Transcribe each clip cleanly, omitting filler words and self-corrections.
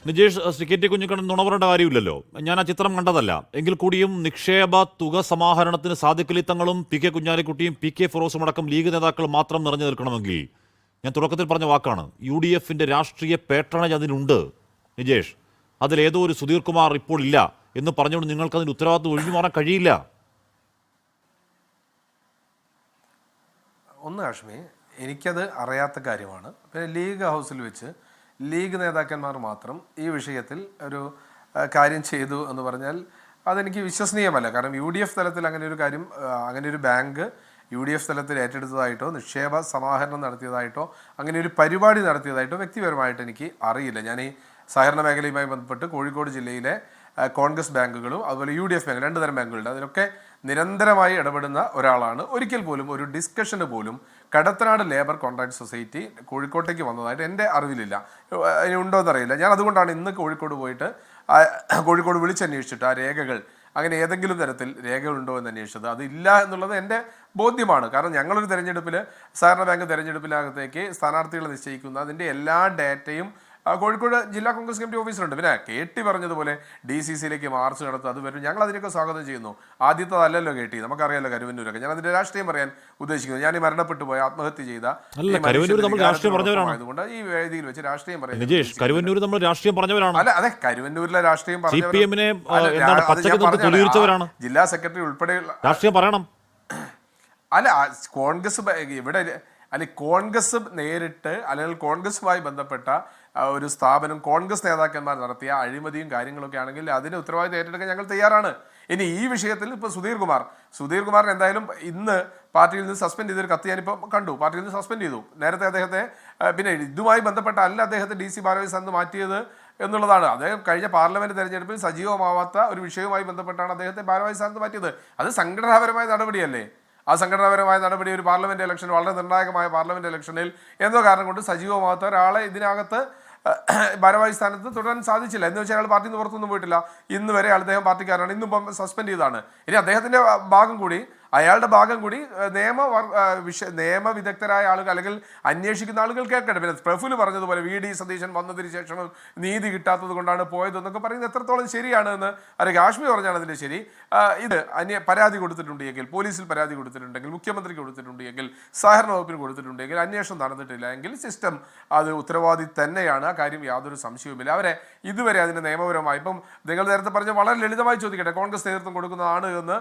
Nijesh, K T. Kunhikannan നുണ പറയേണ്ട കാര്യമില്ലല്ലോ. ഞാൻ ആ ചിത്രം കണ്ടതല്ല. എങ്കിൽ കൂടിയും നിക്ഷേപ തുക സമാഹരണത്തിന് സാദിഖലി തങ്ങളും പി.കെ. കുഞ്ഞാലിക്കുട്ടിയും പി.കെ. ഫിറോസും അടക്കം ലീഗ് നേതാക്കൾ മാത്രം നിറഞ്ഞു നിൽക്കണമെങ്കിൽ, ഞാൻ തുടക്കത്തിൽ പറഞ്ഞ വാക്കാണ്, UDFന്റെ രാഷ്ട്രീയ പേട്രണേജ് അതിനുണ്ട്. നിജേഷ്, അതിലേതോ ഒരു സുധീർ കുമാർ ഇപ്പോൾ ഇല്ല എന്ന് പറഞ്ഞുകൊണ്ട് നിങ്ങൾക്ക് അതിന് ഉത്തരവാദിത്വം ഒഴിഞ്ഞു മാറാൻ കഴിയില്ല. ഒന്ന് കാശ്മി, എനിക്കത് അറിയാത്ത കാര്യമാണ്. പിന്നെ ലീഗ് ഹൗസിൽ വെച്ച് ലീഗ് നേതാക്കന്മാർ മാത്രം ഈ വിഷയത്തിൽ ഒരു കാര്യം ചെയ്തു എന്ന് പറഞ്ഞാൽ അതെനിക്ക് വിശ്വസനീയമല്ല. കാരണം UDF തലത്തിൽ അങ്ങനെ ഒരു കാര്യം, അങ്ങനെ ഒരു ബാങ്ക് UDF തലത്തിൽ ഏറ്റെടുത്തതായിട്ടോ നിക്ഷേപ സമാഹരണം നടത്തിയതായിട്ടോ അങ്ങനെ ഒരു പരിപാടി നടത്തിയതായിട്ടോ വ്യക്തിപരമായിട്ട് എനിക്ക് അറിയില്ല. ഞാൻ ഈ സഹകരണ മേഖലയുമായി ബന്ധപ്പെട്ട് കോഴിക്കോട് ജില്ലയിലെ കോൺഗ്രസ് ബാങ്കുകളും അതുപോലെ UDF ബാങ്ക്, രണ്ട് തരം ബാങ്കുകളുണ്ട്, അതിലൊക്കെ നിരന്തരമായി ഇടപെടുന്ന ഒരാളാണ്. ഒരിക്കൽ പോലും ഒരു ഡിസ്കഷന് പോലും കടത്തനാട് ലേബർ കോൺട്രാക്ട് സൊസൈറ്റി കോഴിക്കോട്ടേക്ക് വന്നതായിട്ട് എൻ്റെ അറിവിലില്ല. ഇനി ഉണ്ടോ എന്നറിയില്ല. ഞാൻ അതുകൊണ്ടാണ് ഇന്ന് കോഴിക്കോട് പോയിട്ട് കോഴിക്കോട് വിളിച്ചന്വേഷിച്ചിട്ട് ആ രേഖകൾ, അങ്ങനെ ഏതെങ്കിലും തരത്തിൽ രേഖകളുണ്ടോ എന്ന് അന്വേഷിച്ചത്. അതില്ല എന്നുള്ളത് എൻ്റെ ബോധ്യമാണ്. കാരണം ഞങ്ങളൊരു തെരഞ്ഞെടുപ്പിൽ, സഹകരണ ബാങ്ക് തെരഞ്ഞെടുപ്പിനകത്തേക്ക് സ്ഥാനാർത്ഥികളെ നിശ്ചയിക്കുന്ന അതിൻ്റെ എല്ലാ ഡാറ്റയും കോഴിക്കോട് ജില്ലാ കോൺഗ്രസ് കമ്മിറ്റി ഓഫീസിലുണ്ട്. പിന്നെ KT പറഞ്ഞതുപോലെ DCCയിലേക്ക് മാർച്ച് നടത്തുക, അത് വരും. ഞങ്ങൾ അതിനൊക്കെ സ്വാഗതം ചെയ്യുന്നു. ആദ്യത്തതല്ലല്ലോ KT, നമുക്കറിയാലോ കരുവന്നൂരൊക്കെ. ഞാൻ അതിന്റെ രാഷ്ട്രീയം പറയാൻ ഉദ്ദേശിക്കുന്നു. ഞാൻ ഈ മരണപ്പെട്ടു പോയ, ആത്മഹത്യ ചെയ്ത ആയതുകൊണ്ട് ഈ വേദിയിൽ വെച്ച് രാഷ്ട്രീയം പറയാൻ. അല്ല, അതെ, കരുവന്നൂരിലെ രാഷ്ട്രീയം ജില്ലാ സെക്രട്ടറി ഉൾപ്പെടെയുള്ള രാഷ്ട്രീയം പറയണം. അല്ല, കോൺഗ്രസ് ഇവിടെ കോൺഗ്രസ് നേരിട്ട് അല്ലെങ്കിൽ കോൺഗ്രസുമായി ബന്ധപ്പെട്ട ഒരു സ്ഥാപനം, കോൺഗ്രസ് നേതാക്കന്മാർ നടത്തിയ അഴിമതിയും കാര്യങ്ങളൊക്കെ ആണെങ്കിൽ അതിന് ഉത്തരവാദിത്തം ഏറ്റെടുക്കാൻ ഞങ്ങൾ തയ്യാറാണ്. ഇനി ഈ വിഷയത്തിൽ ഇപ്പോൾ സുധീർ കുമാറിന് എന്തായാലും ഇന്ന് പാർട്ടിയിൽ നിന്ന് സസ്പെൻഡ് ചെയ്തൊരു കത്ത് ഞാനിപ്പോൾ കണ്ടു. പാർട്ടിയിൽ നിന്ന് സസ്പെൻഡ് ചെയ്തു. നേരത്തെ അദ്ദേഹത്തെ, പിന്നെ ഇതുമായി ബന്ധപ്പെട്ട അല്ല അദ്ദേഹത്തെ DC ഭാരവാഹി സ്ഥാനത്ത് മാറ്റിയത് എന്നുള്ളതാണ്. അദ്ദേഹം കഴിഞ്ഞ പാർലമെന്റ് തെരഞ്ഞെടുപ്പിൽ സജീവമാവാത്ത ഒരു വിഷയവുമായി ബന്ധപ്പെട്ടാണ് അദ്ദേഹത്തെ ഭാരവാഹി സ്ഥാനത്ത് മാറ്റിയത്. അത് സംഘടനാപരമായ നടപടിയല്ലേ? ആ സംഘടനാപരമായ നടപടി ഒരു പാർലമെന്റ് ഇലക്ഷൻ, വളരെ നിർണായകമായ പാർലമെന്റ് ഇലക്ഷനിൽ എന്തോ കാരണം കൊണ്ട് സജീവമാകാത്ത ഒരാളെ ഇതിനകത്ത് ഭാരവാഹി സ്ഥാനത്ത് തുടരാൻ സാധിച്ചില്ല. എന്ന് വെച്ചാൽ അയാൾ പാർട്ടിയിൽ നിന്ന് പുറത്തൊന്നും പോയിട്ടില്ല. ഇന്ന് വരെ അദ്ദേഹം പാർട്ടിക്കാരാണ്. ഇന്നിപ്പം സസ്പെൻഡ് ചെയ്തതാണ്. ഇനി അദ്ദേഹത്തിന്റെ ഭാഗം കൂടി, അയാളുടെ ഭാഗം കൂടി നിയമവിദഗ്ധരായ ആളുകൾ അല്ലെങ്കിൽ അന്വേഷിക്കുന്ന ആളുകൾ കേൾക്കട്ടെ. പിന്നെ പ്രഫുൽ പറഞ്ഞതുപോലെ VD സതീശൻ വന്നതിന് ശേഷം നീതി കിട്ടാത്തത് കൊണ്ടാണ് പോയതെന്നൊക്കെ പറയുന്നത് എത്രത്തോളം ശരിയാണ് എന്ന് അറിയാം. കാശ്മീർ പറഞ്ഞാണ് അതിൻ്റെ ശരി. ഇത് പരാതി കൊടുത്തിട്ടുണ്ടെങ്കിൽ, പോലീസിൽ പരാതി കൊടുത്തിട്ടുണ്ടെങ്കിൽ, മുഖ്യമന്ത്രിക്ക് കൊടുത്തിട്ടുണ്ടെങ്കിൽ, സഹകരണ വകുപ്പിന് കൊടുത്തിട്ടുണ്ടെങ്കിൽ, അന്വേഷണം നടന്നിട്ടില്ല എങ്കിൽ സിസ്റ്റം അത് ഉത്തരവാദി തന്നെയാണ്. ആ കാര്യം യാതൊരു സംശയവുമില്ല. അവരെ ഇതുവരെ അതിന് നിയമപരമായി, ഇപ്പം നിങ്ങൾ നേരത്തെ പറഞ്ഞ വളരെ ലളിതമായി ചോദിക്കട്ടെ, കോൺഗ്രസ് നേതൃത്വം കൊടുക്കുന്നതാണ് എന്ന്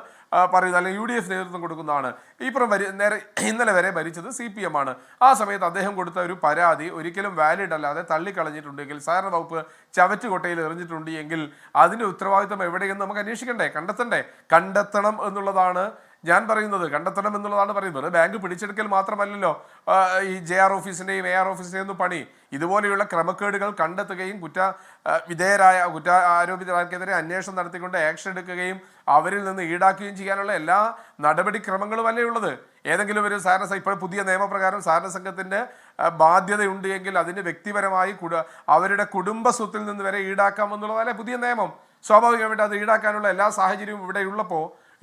പറയുന്നത്, അല്ലെങ്കിൽ UDF നേതൃത്വം കൊടുക്കുന്നതാണ്. ഇന്നലെ വരെ ഭരിച്ചത് CPM ആണ്. ആ സമയത്ത് അദ്ദേഹം കൊടുത്ത ഒരു പരാതി ഒരിക്കലും വാലിഡ് അല്ലാതെ തള്ളിക്കളഞ്ഞിട്ടുണ്ടെങ്കിൽ, സഹകരണ വകുപ്പ് ചവറ്റുകൊട്ടയിൽ എറിഞ്ഞിട്ടുണ്ട് എങ്കിൽ അതിന്റെ ഉത്തരവാദിത്വം എവിടെയെന്ന് നമുക്ക് അന്വേഷിക്കണ്ടേ, കണ്ടെത്തണം എന്നുള്ളതാണ് ഞാൻ പറയുന്നത്. ബാങ്ക് പിടിച്ചെടുക്കൽ മാത്രമല്ലല്ലോ ഈ JR ഓഫീസിന്റെയും AR ഓഫീസിന്റെയും ഒന്നും പണി. ഇതുപോലെയുള്ള ക്രമക്കേടുകൾ കണ്ടെത്തുകയും ആരോപിതർക്കെതിരെ അന്വേഷണം നടത്തിക്കൊണ്ട് ആക്ഷൻ എടുക്കുകയും അവരിൽ നിന്ന് ഈടാക്കുകയും ചെയ്യാനുള്ള എല്ലാ നടപടിക്രമങ്ങളും അല്ലേ ഉള്ളത്. ഏതെങ്കിലും ഒരു ഇപ്പോൾ പുതിയ നിയമപ്രകാരം സഹകരണ സംഘത്തിന്റെ ബാധ്യതയുണ്ട് എങ്കിൽ അതിന് വ്യക്തിപരമായി അവരുടെ കുടുംബ സ്വത്തിൽ നിന്ന് വരെ ഈടാക്കാമെന്നുള്ളതല്ലേ പുതിയ നിയമം. സ്വാഭാവികമായിട്ട് അത് ഈടാക്കാനുള്ള എല്ലാ സാഹചര്യവും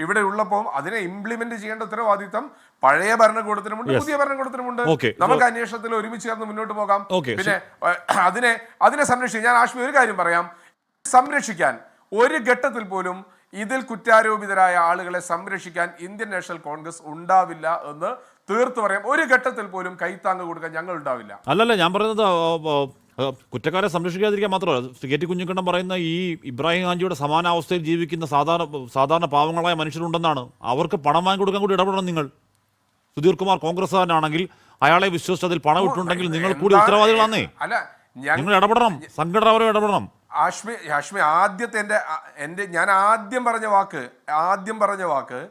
ഇവിടെ ഉള്ളപ്പോൾ അതിനെ ഇംപ്ലിമെന്റ് ചെയ്യേണ്ട ഉത്തരവാദിത്തം പഴയ ഭരണകൂടത്തിനുമുണ്ട്, പുതിയ ഭരണകൂടത്തിനുമുണ്ട്. നമുക്ക് അന്വേഷണത്തിൽ ഒരുമിച്ച് ചേർന്ന് മുന്നോട്ട് പോകാം. പിന്നെ അതിനെ സംരക്ഷിക്കാൻ ഞാൻ ആശ്മി ഒരു കാര്യം പറയാം, സംരക്ഷിക്കാൻ ഒരു ഘട്ടത്തിൽ പോലും ഇതിൽ കുറ്റാരോപിതരായ ആളുകളെ സംരക്ഷിക്കാൻ ഇന്ത്യൻ നാഷണൽ കോൺഗ്രസ് ഉണ്ടാവില്ല എന്ന് തീർത്തു പറയാം. ഒരു ഘട്ടത്തിൽ പോലും കൈത്താങ്ങ് കൊടുക്കാൻ ഞങ്ങൾ ഉണ്ടാവില്ല. അല്ലല്ല, ഞാൻ പറയുന്നത് കുറ്റക്കാരെ സംരക്ഷിക്കാതിരിക്കാൻ മാത്രമല്ല. കെ.ടി. കുഞ്ഞിക്കണ്ണൻ പറയുന്ന ഈ ഇബ്രാഹിം ഹാജിയുടെ സമാനാവസ്ഥയിൽ ജീവിക്കുന്ന സാധാരണ പാവങ്ങളായ മനുഷ്യരുണ്ടെന്നാണ്. അവർക്ക് പണം വാങ്ങി കൊടുക്കാൻ കൂടി ഇടപെടണം നിങ്ങൾ. സുധീർ കുമാർ കോൺഗ്രസ്സുകാരനാണെങ്കിൽ അയാളെ വിശ്വസിച്ച് അതിൽ പണം ഇട്ടുണ്ടെങ്കിൽ നിങ്ങൾ കൂടി ഉത്തരവാദികളാണേ. നിങ്ങൾ ഇടപെടണം, സംഘടനപരം ഇടപെടണം. ഹാഷ്മി, ഞാൻ ആദ്യം പറഞ്ഞ വാക്ക്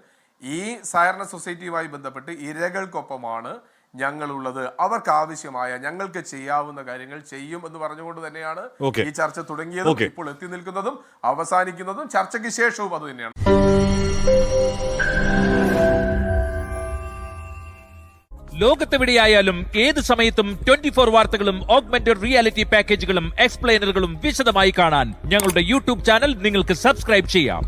ഈ സഹകരണ സൊസൈറ്റിയുമായി ബന്ധപ്പെട്ട് ഇരകൾക്കൊപ്പമാണ് ഞങ്ങളുള്ളത്. അവർക്ക് ആവശ്യമായ, ഞങ്ങൾക്ക് ചെയ്യാവുന്ന കാര്യങ്ങൾ ചെയ്യും എന്ന് പറഞ്ഞുകൊണ്ട് തന്നെയാണ് ഈ ചർച്ച തുടങ്ങിയതും ഇപ്പോൾ എത്തി നിൽക്കുന്നതും അവസാനിക്കുന്നതും. ചർച്ചയ്ക്ക് ശേഷവും അത് തന്നെയാണ്. ലോകത്തെവിടെയായാലും ഏത് സമയത്തും 24 വാർത്തകളും ഓഗ്മെന്റഡ് റിയാലിറ്റി പാക്കേജുകളും എക്സ്പ്ലെയിനറുകളും വിശദമായി കാണാൻ ഞങ്ങളുടെ YouTube ചാനൽ നിങ്ങൾക്ക് സബ്സ്ക്രൈബ് ചെയ്യാം.